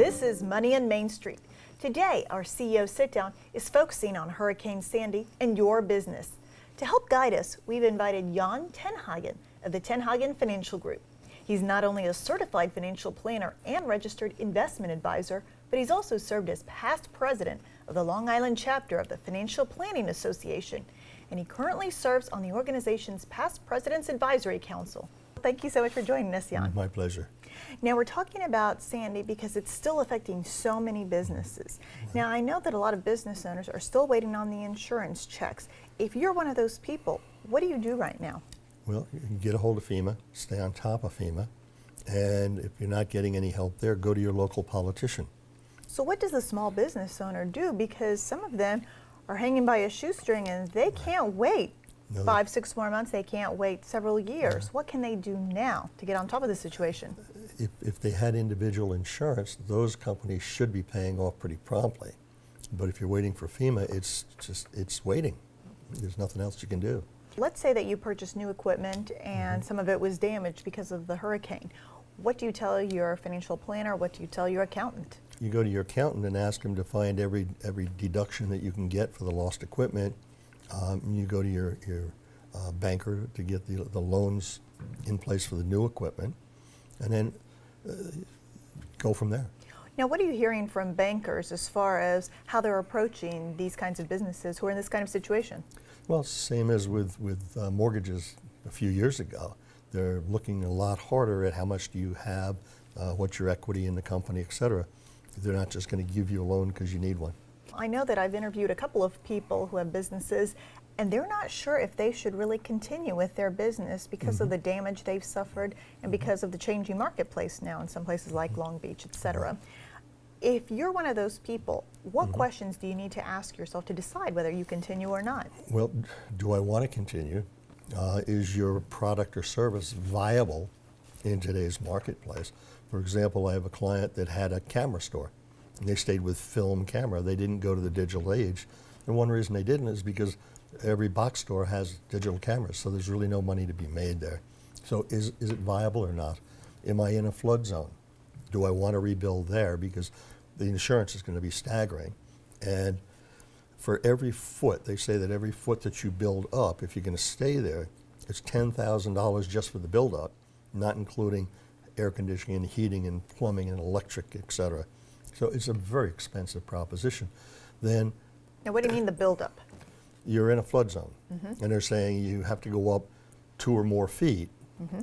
This is Money in Main Street. Today, our CEO sit-down is focusing on Hurricane Sandy and your business. To help guide us, we've invited Jon Ten Haagen of the Ten Haagen Financial Group. He's not only a certified financial planner and registered investment advisor, but he's also served as past president of the Long Island chapter of the Financial Planning Association, and he currently serves on the organization's Past President's Advisory Council. Thank you so much for joining us, Jon. My pleasure. Now, we're talking about Sandy because it's still affecting so many businesses. Now, I know that a lot of business owners are still waiting on the insurance checks. If you're one of those people, what do you do right now? Well, you can get a hold of FEMA, stay on top of FEMA, and if you're not getting any help there, go to your local politician. So what does a small business owner do? Because some of them are hanging by a shoestring and they can't wait 5, 6 more months. They can't wait several years. What can they do now to get on top of the situation? If they had individual insurance, those companies should be paying off pretty promptly. But if you're waiting for FEMA, it's waiting. There's nothing else you can do. Let's say that you purchased new equipment and some of it was damaged because of the hurricane. What do you tell your financial planner? What do you tell your accountant? You go to your accountant and ask him to find every deduction that you can get for the lost equipment. You go to your banker to get the loans in place for the new equipment, and then go from there. Now, what are you hearing from bankers as far as how they're approaching these kinds of businesses who are in this kind of situation? Well, same as with mortgages a few years ago. They're looking a lot harder at how much do you have, what's your equity in the company, et cetera. They're not just going to give you a loan because you need one. I know that I've interviewed a couple of people who have businesses, and they're not sure if they should really continue with their business because of the damage they've suffered and because of the changing marketplace now in some places like Long Beach, et cetera. If you're one of those people, what questions do you need to ask yourself to decide whether you continue or not? Well, do I want to continue? Is your product or service viable in today's marketplace? For example, I have a client that had a camera store, and they stayed with film camera. They didn't go to the digital age. And one reason they didn't is because every box store has digital cameras, so there's really no money to be made there. So is it viable or not? Am I in a flood zone? Do I want to rebuild there? Because the insurance is going to be staggering. And for every foot, they say that every foot that you build up, if you're going to stay there, it's $10,000 just for the build up, not including air conditioning and heating and plumbing and electric, et cetera. So it's a very expensive proposition. Then, now, what do you mean the buildup? You're in a flood zone, and they're saying you have to go up 2 or more feet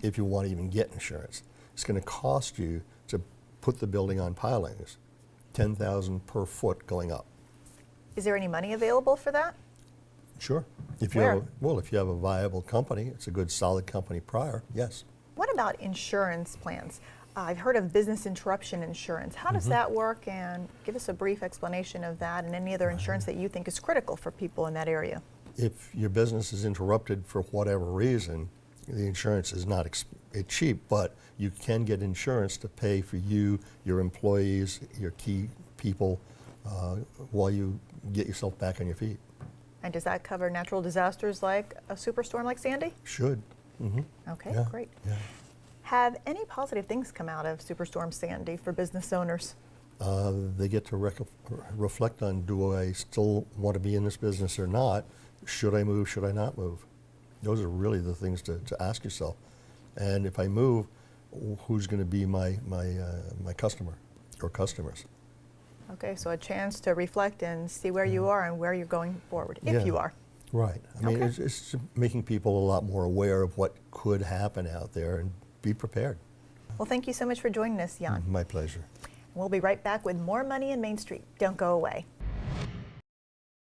if you want to even get insurance. It's going to cost you to put the building on pilings, $10,000 per foot going up. Is there any money available for that? Sure. If Where? If you have a viable company, it's a good solid company prior, yes. What about insurance plans? I've heard of business interruption insurance. How does that work? And give us a brief explanation of that and any other insurance that you think is critical for people in that area. If your business is interrupted for whatever reason, the insurance is not cheap, but you can get insurance to pay for you, your employees, your key people while you get yourself back on your feet. And does that cover natural disasters like a superstorm like Sandy? Should. Okay, Yeah. great. Yeah. Have any positive things come out of Superstorm Sandy for business owners? They get to reflect on, do I still want to be in this business or not? Should I move? Should I not move? Those are really the things to ask yourself. And if I move, who's going to be my customer or customers? Okay, so a chance to reflect and see where you are and where you're going forward, if you are. Right. I mean, Okay. it's making people a lot more aware of what could happen out there and be prepared. Well, thank you so much for joining us, Jon. My pleasure. We'll be right back with more Money in Main Street. Don't go away.